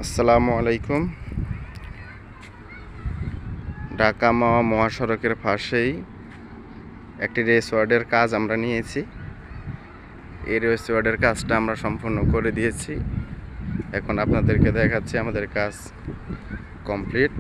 আসসালামু আলাইকুম। ঢাকা মাওয়া মহাসড়কের পাশেই একটি রেসওয়ার্ডের কাজ আমরা নিয়েছি। এই রেসওয়ার্ডের কাজটা আমরা সম্পূর্ণ করে দিয়েছি। এখন আপনাদেরকে দেখাচ্ছি আমাদের কাজ কমপ্লিট।